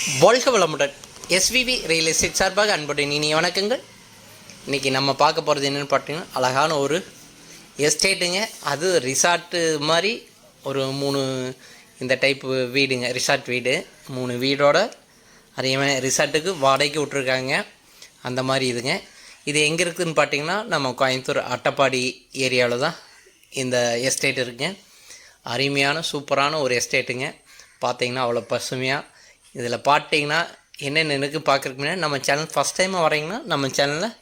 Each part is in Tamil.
வாழ்க வளமுடன். எஸ்விவி ரியல் எஸ்டேட் சார்பாக அன்புடன் இனிய வணக்கங்கள். இன்றைக்கி நம்ம பார்க்க போகிறது என்னென்னு பார்த்தீங்கன்னா, அழகான ஒரு எஸ்டேட்டுங்க. அது ரிசார்ட்டு மாதிரி ஒரு 3 இந்த டைப்பு வீடுங்க. ரிசார்ட் வீடு 3 வீடோட அதிகமாக ரிசார்ட்டுக்கு வாடகைக்கு விட்ருக்காங்க. அந்த மாதிரி இதுங்க. இது எங்கே இருக்குதுன்னு பார்த்தீங்கன்னா, நம்ம கோயம்புத்தூர் அட்டப்பாடி ஏரியாவில் தான் இந்த எஸ்டேட் இருக்குங்க. அருமையான சூப்பரான ஒரு எஸ்டேட்டுங்க. பார்த்தீங்கன்னா அவ்வளோ பசுமையாக. இதில் பார்த்தீங்கன்னா என்னென்ன எனக்கு பார்க்குறதுக்கு முன்னாடி நம்ம சேனல் ஃபஸ்ட் டைமாக வரீங்கன்னா நம்ம சேனலில்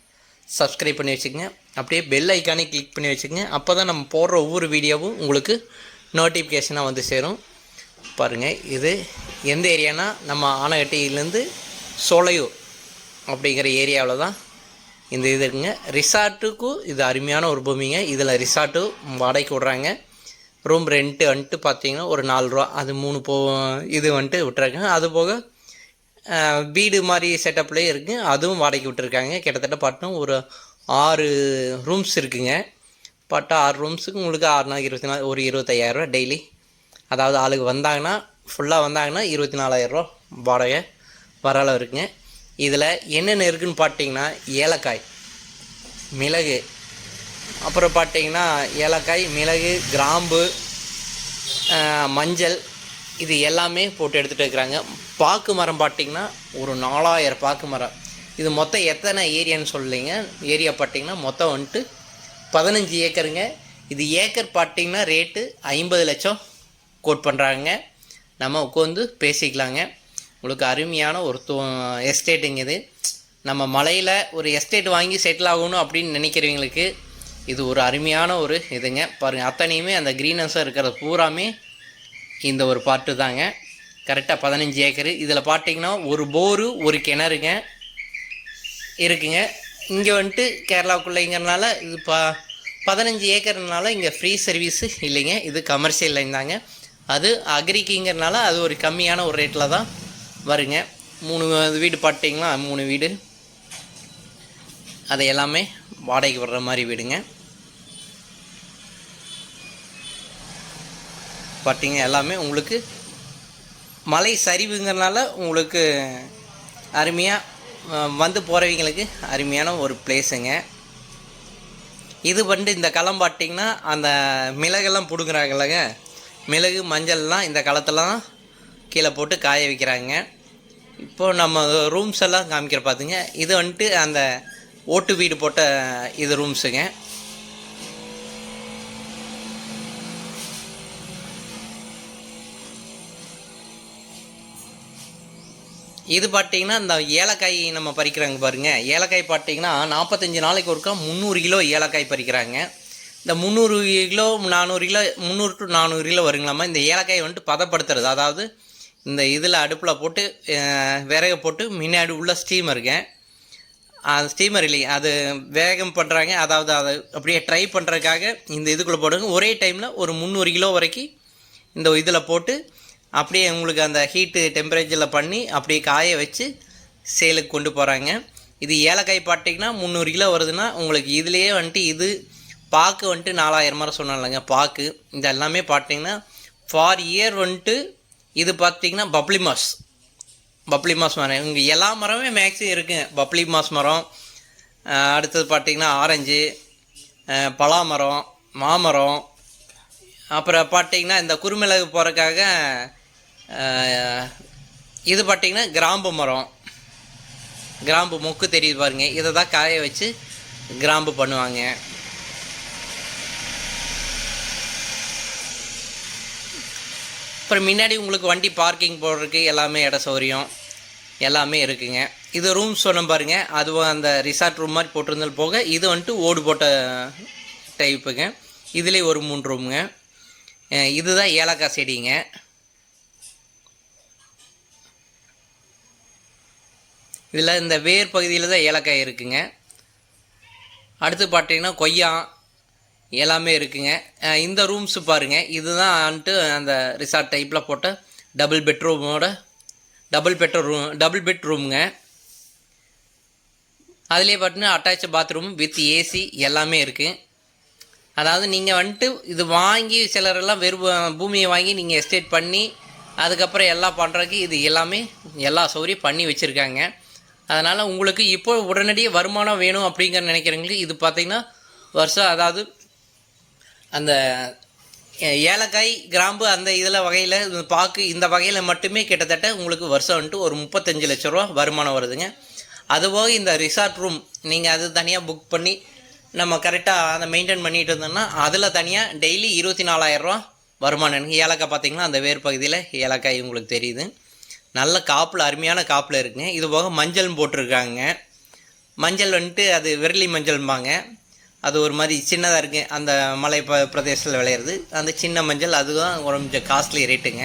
சப்ஸ்கிரைப் பண்ணி வச்சுக்கோங்க. அப்படியே பெல் ஐக்கானே கிளிக் பண்ணி வச்சுக்கோங்க. அப்போ தான் நம்ம போடுற ஒவ்வொரு வீடியோவும் உங்களுக்கு நோட்டிஃபிகேஷனாக வந்து சேரும். பாருங்கள், இது எந்த ஏரியானா நம்ம ஆனகட்டியிலேருந்து சோலையூர் அப்படிங்கிற ஏரியாவில் தான் இந்த இது இருக்குங்க. ரிசார்ட்டுக்கும் இது அருமையான ஒரு பூமிங்க. இதில் ரிசார்ட்டு வாடகைக்கு விட்றாங்க. ரூம் ரெண்ட்டு வந்துட்டு பார்த்தீங்கன்னா ஒரு 4 ரூபா, அது 3 இது வந்துட்டு விட்டுருக்காங்க. அது போக வீடு மாதிரி செட்டப்லேயே இருக்குது, அதுவும் வாடகைக்கு விட்டுருக்காங்க. கிட்டத்தட்ட பார்த்தோம் ஒரு 6 ரூம்ஸ் இருக்குங்க. பார்த்தா 6 ரூம்ஸுக்கு உங்களுக்கு 6 நாள் 24 ஒரு 25,000 டெய்லி. அதாவது ஆளுக்கு வந்தாங்கன்னா ஃபுல்லாக வந்தாங்கன்னா 24,000 வாடகை வர அளவு இருக்குங்க. இதில் என்னென்ன இருக்குதுன்னு பார்த்தீங்கன்னா, ஏலக்காய், மிளகு, அப்புறம் பார்த்தீங்கன்னா ஏலக்காய், மிளகு, கிராம்பு, மஞ்சள், இது எல்லாமே போட்டு எடுத்துகிட்டு இருக்கிறாங்க. பாக்கு மரம் பார்த்திங்கன்னா ஒரு 4,000 பாக்கு மரம். இது மொத்தம் எத்தனை ஏரியான்னு சொல்லலைங்க. ஏரியா பார்த்திங்கன்னா மொத்தம் வந்துட்டு 15 ஏக்கருங்க. இது ஏக்கர் பார்த்திங்கன்னா ரேட்டு 50 லட்சம் கோட் பண்ணுறாங்க. நம்ம உட்காந்து பேசிக்கலாங்க. உங்களுக்கு அருமையான ஒரு எஸ்டேட்டுங்க இது. நம்ம மலையில் ஒரு எஸ்டேட் வாங்கி செட்டில் ஆகணும் அப்படின்னு நினைக்கிறவங்களுக்கு இது ஒரு அருமையான ஒரு இதுங்க. பாருங்கள், அத்தனையுமே அந்த க்ரீனஸாக இருக்கிறது பூராமே இந்த ஒரு பாட்டு தாங்க. கரெக்டாக 15 ஏக்கரு. இதில் பார்த்தீங்கன்னா ஒரு போரு, ஒரு கிணறுங்க இருக்குங்க. இங்கே வந்துட்டு கேரளாவுக்குள்ளேங்கிறனால இது 15 ஏக்கர்னால இங்கே ஃப்ரீ சர்வீஸு இல்லைங்க. இது கமர்ஷியல் லைன் தாங்க. அது அக்ரிக்குங்கிறனால அது ஒரு கம்மியான ஒரு ரேட்டில் தான் வருங்க. 3 வீடு பார்த்தீங்கன்னா 3 வீடு அதை எல்லாமே வாடகைக்கு வர்ற மாதிரி வீடுங்க. பார்த்தீங்க எல்லாமே உங்களுக்கு மலை சரிவுங்கிறனால உங்களுக்கு அருமையாக வந்து போகிறவங்களுக்கு அருமையான ஒரு பிளேஸுங்க. இது வந்து இந்த களம் பார்த்திங்கன்னா அந்த மிளகெல்லாம் பிடுங்குறாங்கல்லங்க, மிளகு மஞ்சள்லாம் இந்த களத்தெல்லாம் கீழே போட்டு காய வைக்கிறாங்க. இப்போது நம்ம ரூம்ஸ் எல்லாம் காமிக்கிற பார்த்துங்க. இது வந்துட்டு அந்த ஓட்டு வீடு போட்ட இது ரூம்ஸுங்க. இது பார்த்தீங்கன்னா இந்த ஏலக்காய் நம்ம பறிக்கிறாங்க பாருங்கள். ஏலக்காய் பார்த்தீங்கன்னா 45 நாளைக்கு ஒருக்கா 300 கிலோ ஏலக்காய் பறிக்கிறாங்க. இந்த 300 கிலோ 400 கிலோ 300 to 400 கிலோ வருங்களாமா. இந்த ஏலக்காய் வந்துட்டு பதப்படுத்துறது, அதாவது இந்த இதில் அடுப்பில் போட்டு விறகு போட்டு முன்னாடி உள்ள ஸ்டீமருங்க, அது ஸ்டீமர் இல்லைங்க, அது வேகம் பண்ணுறாங்க. அதாவது அதை அப்படியே ட்ரை பண்ணுறதுக்காக இந்த இதுக்குள்ளே போடுங்க. ஒரே டைமில் ஒரு 300 கிலோ வரைக்கும் இந்த இதில் போட்டு அப்படியே உங்களுக்கு அந்த ஹீட்டு டெம்பரேச்சரில் பண்ணி அப்படியே காய வச்சு சேலுக்கு கொண்டு போகிறாங்க. இது ஏலக்காய் பார்த்தீங்கன்னா 300 கிலோ வருதுன்னா உங்களுக்கு இதுலேயே வந்துட்டு இது பாக்கு வந்துட்டு 4,000 மரம் சொன்னாலங்க பாக்கு. இது எல்லாமே பார்த்தீங்கன்னா ஃபார் இயர் வந்துட்டு இது பார்த்திங்கன்னா பப்ளி மாஸ் மரம். இங்கே எல்லா மரமே மேக்ஸிமம் இருக்குங்க. பப்ளி மாஸ் மரம், அடுத்தது பார்த்திங்கன்னா ஆரஞ்சு, பலாமரம், மாமரம், அப்புறம் பார்த்திங்கன்னா இந்த குறுமிளகு போகிறதுக்காக இது பார்த்திங்கன்னா கிராம்பு மரம். கிராம்பு மொக்கு தெரியுது பாருங்கள், இதை தான் காய வச்சு கிராம்பு பண்ணுவாங்க. அப்புறம் முன்னாடி உங்களுக்கு வண்டி பார்க்கிங் போடுறதுக்கு எல்லாமே இட சௌகரியம் எல்லாமே இருக்குங்க. இது ரூம் சொன்ன பாருங்கள், அதுவும் அந்த ரிசார்ட் ரூம் மாதிரி போட்டிருந்தால் போக இது வந்துட்டு ஓடு போட்ட டைப்புங்க. இதுலேயே ஒரு 3 ரூமுங்க. இதுதான் ஏலக்காய் செடிங்க. இதில் இந்த வேர் பகுதியில் தான் ஏலக்காய் இருக்குங்க. அடுத்து பார்த்தீங்கன்னா கொய்யா எல்லாமே இருக்குங்க. இந்த ரூம்ஸு பாருங்கள், இதுதான் வந்துட்டு அந்த ரிசார்ட் டைப்பில் போட்ட டபுள் பெட் ரூமுங்க. அதுலேயே பார்த்தீங்கன்னா அட்டாச் பாத்ரூம் வித் ஏசி எல்லாமே இருக்குது. அதாவது நீங்கள் வந்துட்டு இது வாங்கி சிலரெல்லாம் வெறும் பூமியை வாங்கி நீங்கள் எஸ்டேட் பண்ணி அதுக்கப்புறம் எல்லாம் பண்ணுறதுக்கு இது எல்லாமே எல்லா சௌகரியம் பண்ணி வச்சுருக்காங்க. அதனால் உங்களுக்கு இப்போ உடனடியாக வருமானம் வேணும் அப்படிங்கிற நினைக்கிறவங்களுக்கு இது பார்த்திங்கன்னா வருஷம், அதாவது அந்த ஏலக்காய் கிராம்பு அந்த இதில் வகையில் பாக்கு இந்த வகையில் மட்டுமே கிட்டத்தட்ட உங்களுக்கு வருஷம் வந்துட்டு ஒரு 35 லட்ச ரூபா வருமானம் வருதுங்க. அதுபோக இந்த ரிசார்ட் ரூம் நீங்கள் அது தனியாக புக் பண்ணி நம்ம கரெக்டாக அதை மெயின்டைன் பண்ணிகிட்டு இருந்தோம்னா அதில் தனியாக டெய்லி 24,000 ரூபா வருமானம். ஏலக்காய் பார்த்திங்கன்னா அந்த வேர் பகுதியில் ஏலக்காய் உங்களுக்கு தெரியுது, நல்ல காப்பில் அருமையான காப்பில் இருக்குங்க. இது போக மஞ்சள் போட்டிருக்காங்க. மஞ்சள் வந்துட்டு அது விரலி மஞ்சள்பாங்க, அது ஒரு மாதிரி சின்னதாக இருக்குது, அந்த மலை பிரதேசத்தில் விளையிறது அந்த சின்ன மஞ்சள், அதுதான் கொஞ்சம் காஸ்ட்லி ரேட்டுங்க.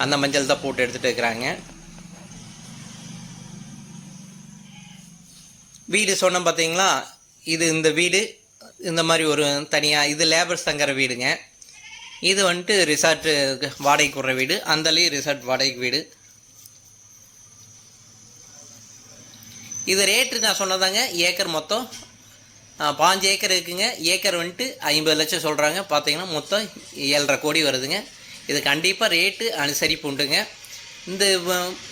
அந்த மஞ்சள் தான் போட்டு எடுத்துகிட்டு இருக்கிறாங்க. வீடு சொன்னோம் பார்த்தீங்களா, இது இந்த வீடு இந்த மாதிரி ஒரு தனியாக இது லேபர்ஸ் தங்குற வீடுங்க. இது வந்துட்டு ரிசார்ட்டு வாடகைக்கு விடுற வீடு, அந்தலேயும் ரிசார்ட் வாடகைக்கு வீடு. இது ரேட்டு நான் சொன்னதாங்க, ஏக்கர் மொத்தம் 5 ஏக்கர் இருக்குங்க. ஏக்கர் வந்துட்டு 50 லட்சம் சொல்கிறாங்க. பார்த்தீங்கன்னா மொத்தம் 7.5 கோடி வருதுங்க. இது கண்டிப்பாக ரேட்டு அனுசரிப்பு உண்டுங்க. இந்த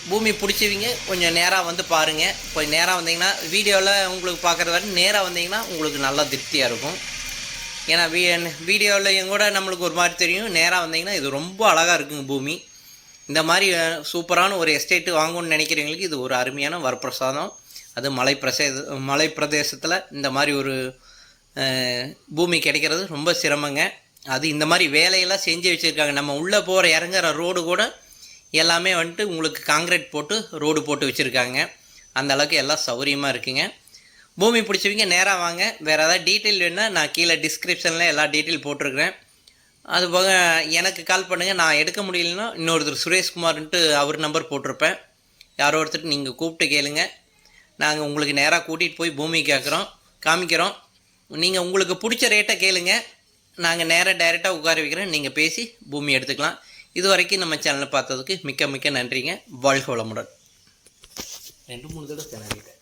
பூமி பிடிச்சவங்க கொஞ்சம் நேராக வந்து பாருங்கள். கொஞ்சம் நேராக வந்தீங்கன்னா வீடியோவில் உங்களுக்கு பார்க்குறது வரை நேராக வந்தீங்கன்னா உங்களுக்கு நல்லா திருப்தியாக இருக்கும். ஏன்னா வீடியோவில் கூட நம்மளுக்கு ஒரு மாதிரி தெரியும், நேராக வந்தீங்கன்னா இது ரொம்ப அழகாக இருக்குங்க பூமி. இந்த மாதிரி சூப்பரான ஒரு எஸ்டேட்டு வாங்கணும்னு நினைக்கிறவங்களுக்கு இது ஒரு அருமையான வரப்பிரசாதம். அது மலை பிரதேசத்தில் இந்த மாதிரி ஒரு பூமி கிடைக்கிறது ரொம்ப சிரமங்க. அது இந்த மாதிரி வேலையெல்லாம் செஞ்சு வச்சுருக்காங்க. நம்ம உள்ளே போகிற இறங்குற ரோடு கூட எல்லாமே வந்துட்டு உங்களுக்கு காங்கிரீட் போட்டு ரோடு போட்டு வச்சுருக்காங்க. அந்த அளவுக்கு எல்லாம் சௌகரியமாக இருக்குங்க. பூமி பிடிச்சவங்க நேராக வாங்க. வேறு ஏதாவது டீட்டெயில் வேணுன்னா நான் கீழே டிஸ்கிரிப்ஷனில் எல்லா டீட்டெயில் போட்டிருக்கிறேன். அதுபோக எனக்கு கால் பண்ணுங்கள். நான் எடுக்க முடியலன்னா இன்னொருத்தர் சுரேஷ்குமார்ன்ட்டு அவர் நம்பர் போட்டிருப்பேன், யாரோ ஒருத்தர் நீங்கள் கூப்பிட்டு கேளுங்க. நாங்கள் உங்களுக்கு நேராக கூட்டிகிட்டு போய் பூமி காமிக்கிறோம். நீங்கள் உங்களுக்கு பிடிச்ச ரேட்டை கேளுங்க, நாங்கள் நேராக டைரெக்டாக உட்கார வைக்கிறேன், நீங்கள் பேசி பூமி எடுத்துக்கலாம். இது வரைக்கும் நம்ம சேனலை பார்த்ததுக்கு மிக்க மிக்க நன்றிங்க. வாழ்க வளமுடன். 2-3 தடவை சேனல்